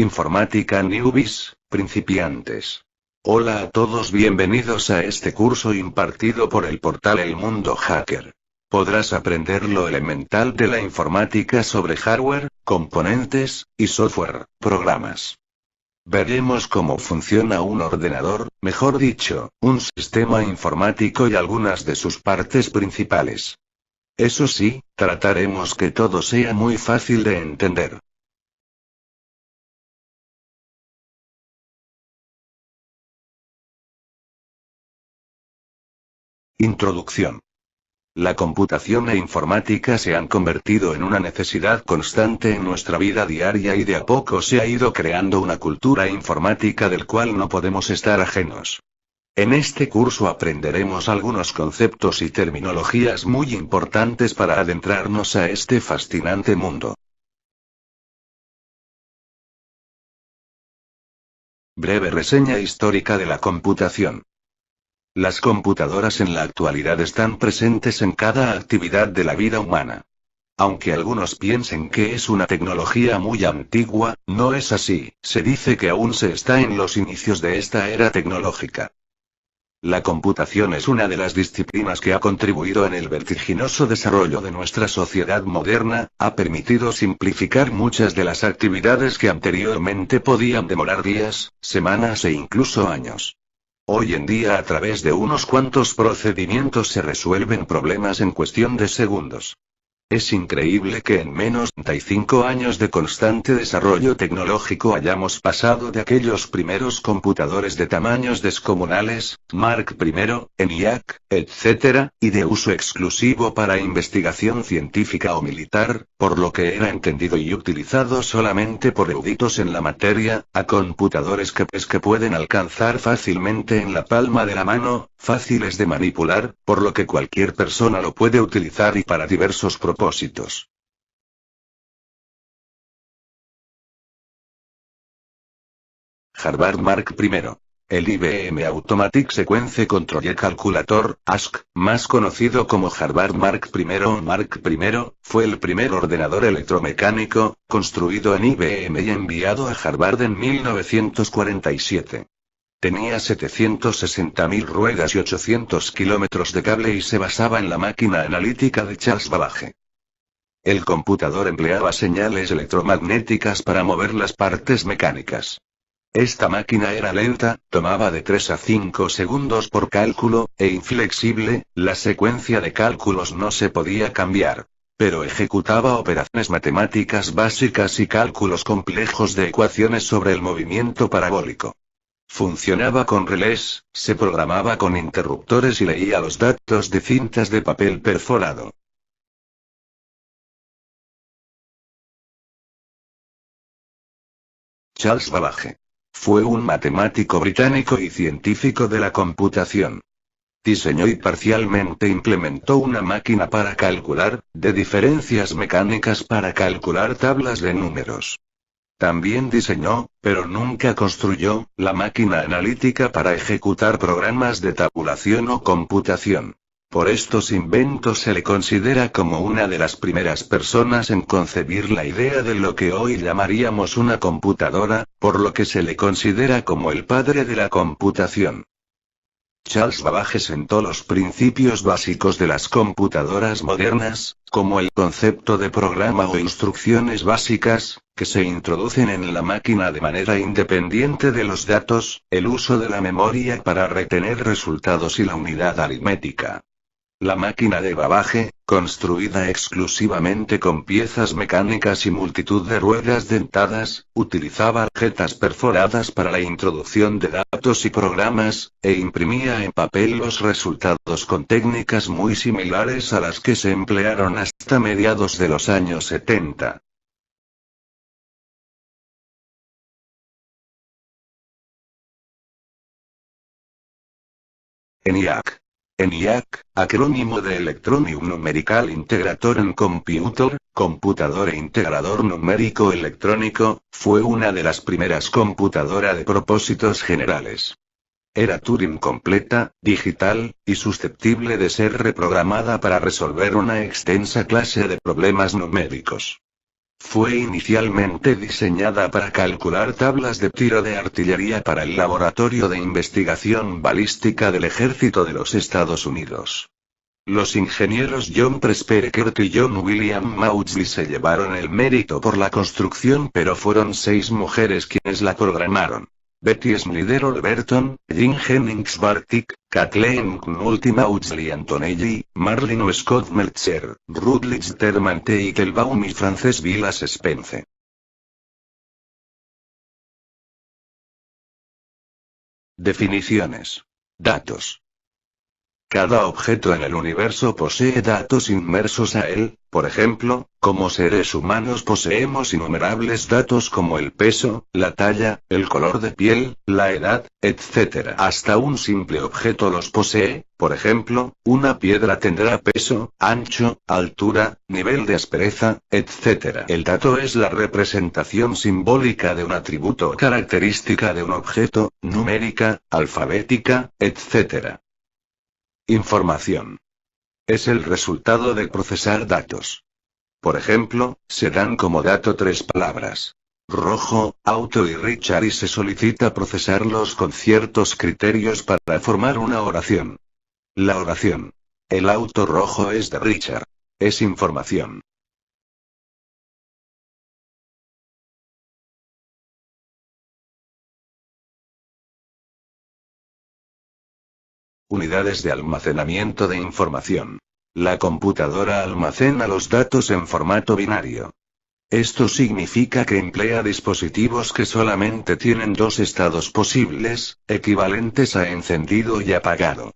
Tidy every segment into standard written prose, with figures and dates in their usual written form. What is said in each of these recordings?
Informática Newbies, principiantes. Hola a todos, bienvenidos a este curso impartido por el portal El Mundo Hacker. Podrás aprender lo elemental de la informática sobre hardware, componentes, y software, programas. Veremos cómo funciona un ordenador, mejor dicho, un sistema informático y algunas de sus partes principales. Eso sí, trataremos que todo sea muy fácil de entender. Introducción. La computación e informática se han convertido en una necesidad constante en nuestra vida diaria y de a poco se ha ido creando una cultura informática del cual no podemos estar ajenos. En este curso aprenderemos algunos conceptos y terminologías muy importantes para adentrarnos a este fascinante mundo. Breve reseña histórica de la computación. Las computadoras en la actualidad están presentes en cada actividad de la vida humana. Aunque algunos piensen que es una tecnología muy antigua, no es así, se dice que aún se está en los inicios de esta era tecnológica. La computación es una de las disciplinas que ha contribuido en el vertiginoso desarrollo de nuestra sociedad moderna, ha permitido simplificar muchas de las actividades que anteriormente podían demorar días, semanas e incluso años. Hoy en día a través de unos cuantos procedimientos se resuelven problemas en cuestión de segundos. Es increíble que en menos de 35 años de constante desarrollo tecnológico hayamos pasado de aquellos primeros computadores de tamaños descomunales, Mark I, ENIAC, etc., y de uso exclusivo para investigación científica o militar, por lo que era entendido y utilizado solamente por eruditos en la materia, a computadores que pueden alcanzar fácilmente en la palma de la mano, fáciles de manipular, por lo que cualquier persona lo puede utilizar y para diversos propósitos. Harvard Mark I. El IBM Automatic Sequence Control Calculator, ASC, más conocido como Harvard Mark I o Mark I, fue el primer ordenador electromecánico, construido en IBM y enviado a Harvard en 1947. Tenía 760.000 ruedas y 800 kilómetros de cable y se basaba en la máquina analítica de Charles Babbage. El computador empleaba señales electromagnéticas para mover las partes mecánicas. Esta máquina era lenta, tomaba de 3 a 5 segundos por cálculo, e inflexible, la secuencia de cálculos no se podía cambiar. Pero ejecutaba operaciones matemáticas básicas y cálculos complejos de ecuaciones sobre el movimiento parabólico. Funcionaba con relés, se programaba con interruptores y leía los datos de cintas de papel perforado. Charles Babbage. Fue un matemático británico y científico de la computación. Diseñó y parcialmente implementó una máquina para calcular, de diferencias mecánicas para calcular tablas de números. También diseñó, pero nunca construyó, la máquina analítica para ejecutar programas de tabulación o computación. Por estos inventos se le considera como una de las primeras personas en concebir la idea de lo que hoy llamaríamos una computadora, por lo que se le considera como el padre de la computación. Charles Babbage sentó los principios básicos de las computadoras modernas, como el concepto de programa o instrucciones básicas, que se introducen en la máquina de manera independiente de los datos, el uso de la memoria para retener resultados y la unidad aritmética. La máquina de Babbage, construida exclusivamente con piezas mecánicas y multitud de ruedas dentadas, utilizaba tarjetas perforadas para la introducción de datos y programas, e imprimía en papel los resultados con técnicas muy similares a las que se emplearon hasta mediados de los años 70. ENIAC. ENIAC, acrónimo de Electronic Numerical Integrator and Computer, computador e integrador numérico electrónico, fue una de las primeras computadoras de propósitos generales. Era Turing completa, digital, y susceptible de ser reprogramada para resolver una extensa clase de problemas numéricos. Fue inicialmente diseñada para calcular tablas de tiro de artillería para el Laboratorio de Investigación Balística del Ejército de los Estados Unidos. Los ingenieros John Presper Eckert y John William Maudsley se llevaron el mérito por la construcción, pero fueron 6 mujeres quienes la programaron. Betty Snyder Overton, Jean Jennings Bartik, Kathleen Knuth Maudsley Antonelli, Marlene Scott Meltzer, Rutledge Terman Teitelbaum y Frances Vilas Spence. Definiciones. Datos. Cada objeto en el universo posee datos inmersos a él, por ejemplo, como seres humanos poseemos innumerables datos como el peso, la talla, el color de piel, la edad, etc. Hasta un simple objeto los posee, por ejemplo, una piedra tendrá peso, ancho, altura, nivel de aspereza, etc. El dato es la representación simbólica de un atributo o característica de un objeto, numérica, alfabética, etc. Información. Es el resultado de procesar datos. Por ejemplo, se dan como dato 3 palabras. Rojo, auto y Richard y se solicita procesarlos con ciertos criterios para formar una oración. La oración. El auto rojo es de Richard. Es información. Unidades de almacenamiento de información. La computadora almacena los datos en formato binario. Esto significa que emplea dispositivos que solamente tienen 2 estados posibles, equivalentes a encendido y apagado.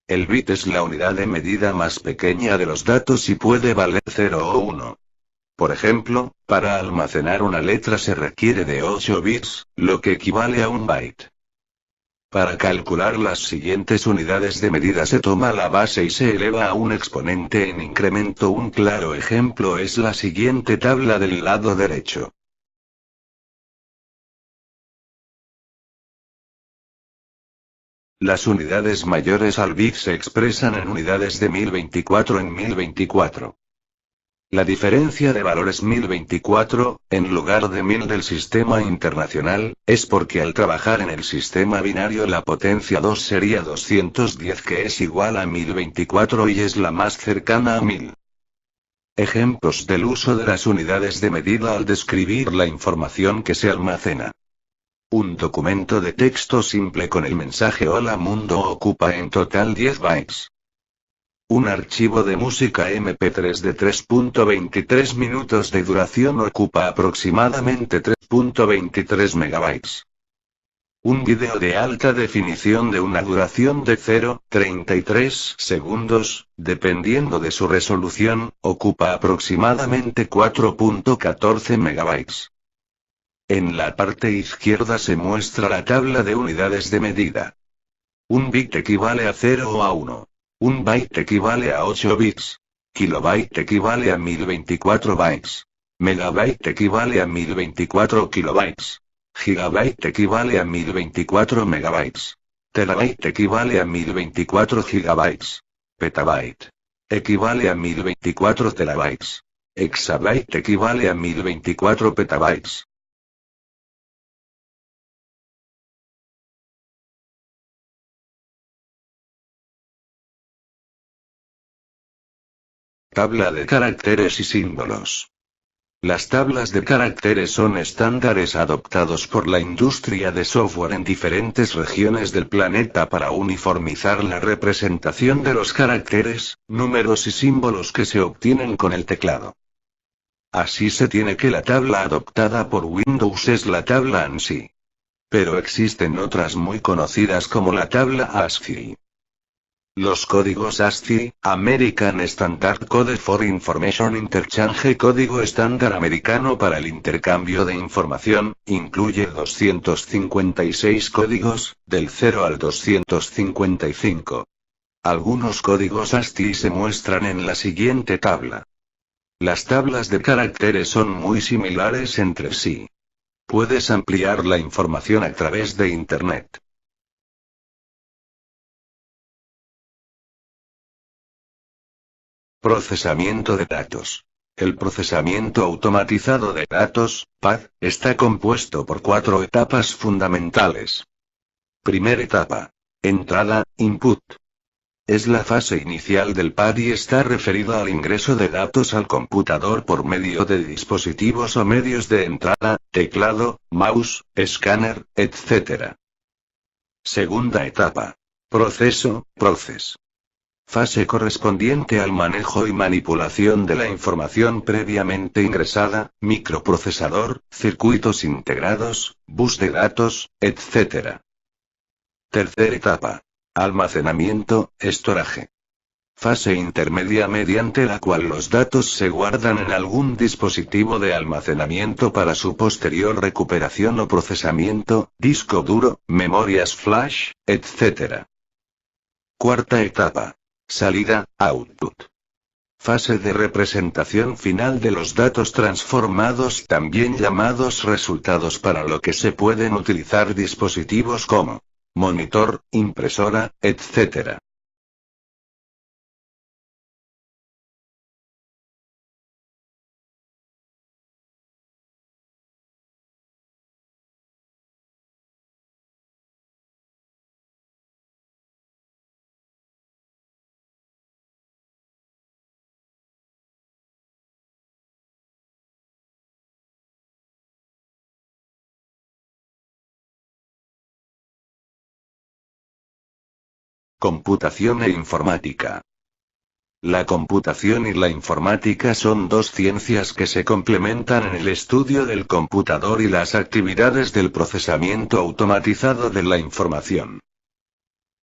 El bit es la unidad de medida más pequeña de los datos y puede valer 0 o 1. Por ejemplo, para almacenar una letra se requiere de 8 bits, lo que equivale a un byte. Para calcular las siguientes unidades de medida se toma la base y se eleva a un exponente en incremento. Un claro ejemplo es la siguiente tabla del lado derecho. Las unidades mayores al bit se expresan en unidades de 1024 en 1024. La diferencia de valores 1024, en lugar de 1000 del sistema internacional, es porque al trabajar en el sistema binario la potencia 2 sería 210, que es igual a 1024 y es la más cercana a 1000. Ejemplos del uso de las unidades de medida al describir la información que se almacena. Un documento de texto simple con el mensaje Hola mundo ocupa en total 10 bytes. Un archivo de música MP3 de 3.23 minutos de duración ocupa aproximadamente 3.23 megabytes. Un vídeo de alta definición de una duración de 0,33 segundos, dependiendo de su resolución, ocupa aproximadamente 4.14 megabytes. En la parte izquierda se muestra la tabla de unidades de medida. Un bit equivale a 0 o a 1. Un byte equivale a 8 bits. Kilobyte equivale a 1024 bytes. Megabyte equivale a 1024 kilobytes. Gigabyte equivale a 1024 megabytes. Terabyte equivale a 1024 gigabytes. Petabyte equivale a 1024 terabytes. Exabyte equivale a 1024 petabytes. Tabla de caracteres y símbolos. Las tablas de caracteres son estándares adoptados por la industria de software en diferentes regiones del planeta para uniformizar la representación de los caracteres, números y símbolos que se obtienen con el teclado. Así se tiene que la tabla adoptada por Windows es la tabla ANSI. Pero existen otras muy conocidas como la tabla ASCII. Los códigos ASCII, American Standard Code for Information Interchange, código estándar americano para el intercambio de información, incluye 256 códigos, del 0 al 255. Algunos códigos ASCII se muestran en la siguiente tabla. Las tablas de caracteres son muy similares entre sí. Puedes ampliar la información a través de Internet. Procesamiento de datos. El procesamiento automatizado de datos, PAD, está compuesto por 4 etapas fundamentales. Primera etapa. Entrada, input. Es la fase inicial del PAD y está referida al ingreso de datos al computador por medio de dispositivos o medios de entrada, teclado, mouse, escáner, etc. Segunda etapa. Proceso, process. Fase correspondiente al manejo y manipulación de la información previamente ingresada, microprocesador, circuitos integrados, bus de datos, etc. Tercera etapa. Almacenamiento, storage. Fase intermedia mediante la cual los datos se guardan en algún dispositivo de almacenamiento para su posterior recuperación o procesamiento, disco duro, memorias flash, etc. Cuarta etapa. Salida, output. Fase de representación final de los datos transformados, también llamados resultados, para lo que se pueden utilizar dispositivos como monitor, impresora, etc. Computación e informática. La computación y la informática son dos ciencias que se complementan en el estudio del computador y las actividades del procesamiento automatizado de la información.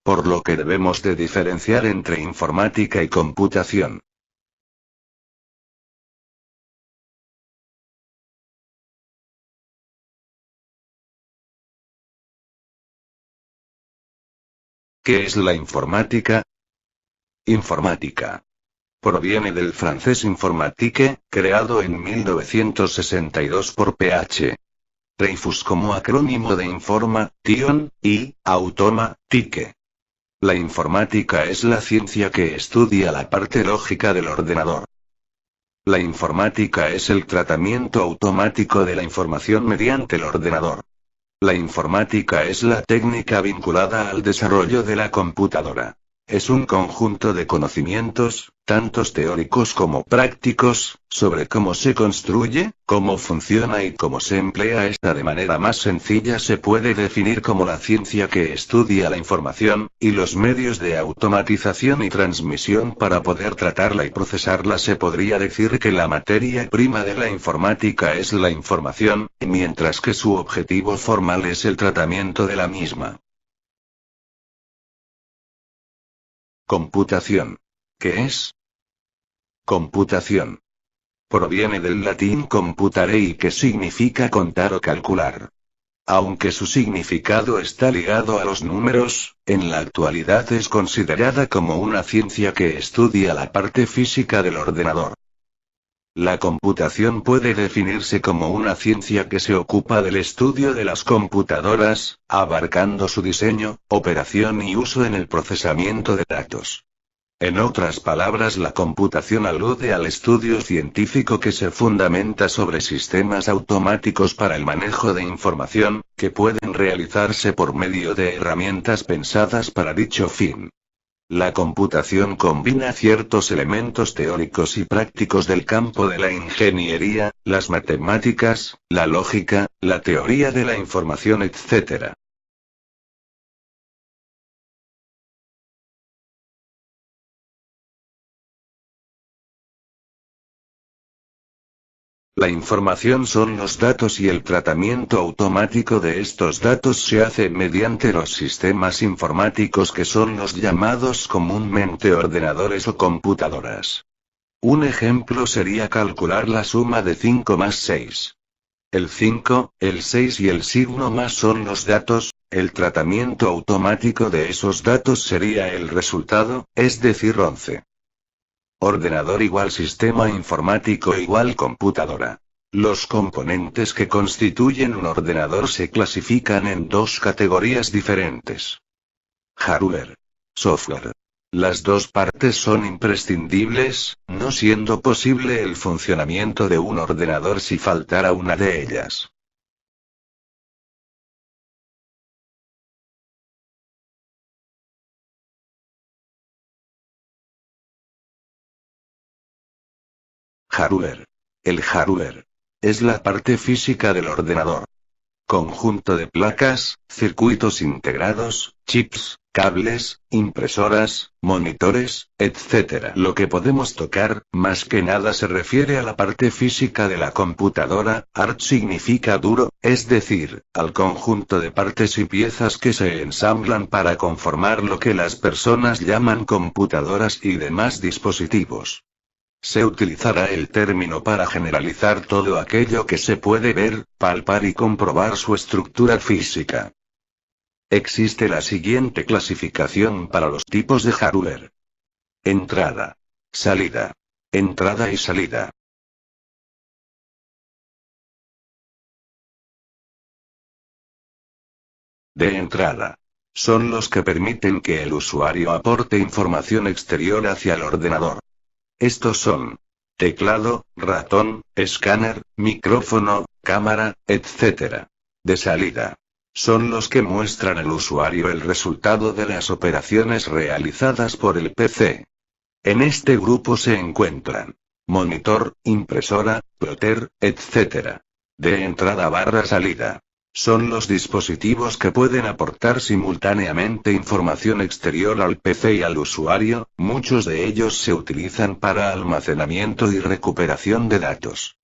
Por lo que debemos de diferenciar entre informática y computación. ¿Qué es la informática? Informática. Proviene del francés informatique, creado en 1962 por P.H. Dreyfus como acrónimo de information y automatique. La informática es la ciencia que estudia la parte lógica del ordenador. La informática es el tratamiento automático de la información mediante el ordenador. La informática es la técnica vinculada al desarrollo de la computadora. Es un conjunto de conocimientos, tantos teóricos como prácticos, sobre cómo se construye, cómo funciona y cómo se emplea esta. De manera más sencilla se puede definir como la ciencia que estudia la información, y los medios de automatización y transmisión para poder tratarla y procesarla. Se podría decir que la materia prima de la informática es la información, mientras que su objetivo formal es el tratamiento de la misma. Computación. ¿Qué es? Computación. Proviene del latín computare y que significa contar o calcular. Aunque su significado está ligado a los números, en la actualidad es considerada como una ciencia que estudia la parte física del ordenador. La computación puede definirse como una ciencia que se ocupa del estudio de las computadoras, abarcando su diseño, operación y uso en el procesamiento de datos. En otras palabras, la computación alude al estudio científico que se fundamenta sobre sistemas automáticos para el manejo de información, que pueden realizarse por medio de herramientas pensadas para dicho fin. La computación combina ciertos elementos teóricos y prácticos del campo de la ingeniería, las matemáticas, la lógica, la teoría de la información, etc. La información son los datos y el tratamiento automático de estos datos se hace mediante los sistemas informáticos que son los llamados comúnmente ordenadores o computadoras. Un ejemplo sería calcular la suma de 5 más 6. El 5, el 6 y el signo más son los datos, el tratamiento automático de esos datos sería el resultado, es decir 11. Ordenador igual sistema informático igual computadora. Los componentes que constituyen un ordenador se clasifican en dos categorías diferentes. Hardware. Software. Las dos partes son imprescindibles, no siendo posible el funcionamiento de un ordenador si faltara una de ellas. Hardware. El hardware es la parte física del ordenador. Conjunto de placas, circuitos integrados, chips, cables, impresoras, monitores, etc. Lo que podemos tocar, más que nada se refiere a la parte física de la computadora. Hard significa duro, es decir, al conjunto de partes y piezas que se ensamblan para conformar lo que las personas llaman computadoras y demás dispositivos. Se utilizará el término para generalizar todo aquello que se puede ver, palpar y comprobar su estructura física. Existe la siguiente clasificación para los tipos de hardware. Entrada. Salida. Entrada y salida. De entrada. Son los que permiten que el usuario aporte información exterior hacia el ordenador. Estos son teclado, ratón, escáner, micrófono, cámara, etc. De salida. Son los que muestran al usuario el resultado de las operaciones realizadas por el PC. En este grupo se encuentran monitor, impresora, plotter, etc. De entrada barra salida. Son los dispositivos que pueden aportar simultáneamente información exterior al PC y al usuario, muchos de ellos se utilizan para almacenamiento y recuperación de datos.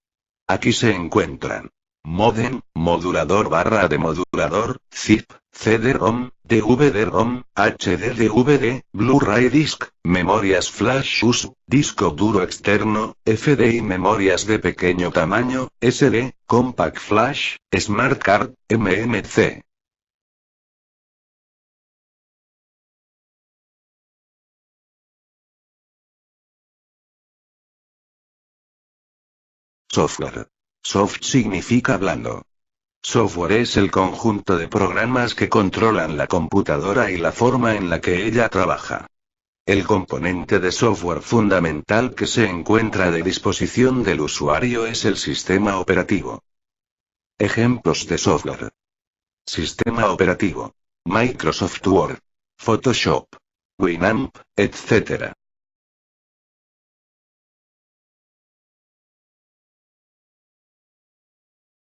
Aquí se encuentran módem, modulador barra demodulador, zip, CD-ROM, DVD-ROM, HD-DVD, Blu-ray disc, memorias flash USB, disco duro externo, FDI, memorias de pequeño tamaño, SD, compact flash, smart card, MMC. Software. Soft significa blando. Software es el conjunto de programas que controlan la computadora y la forma en la que ella trabaja. El componente de software fundamental que se encuentra de disposición del usuario es el sistema operativo. Ejemplos de software. Sistema operativo. Microsoft Word. Photoshop. Winamp, etc.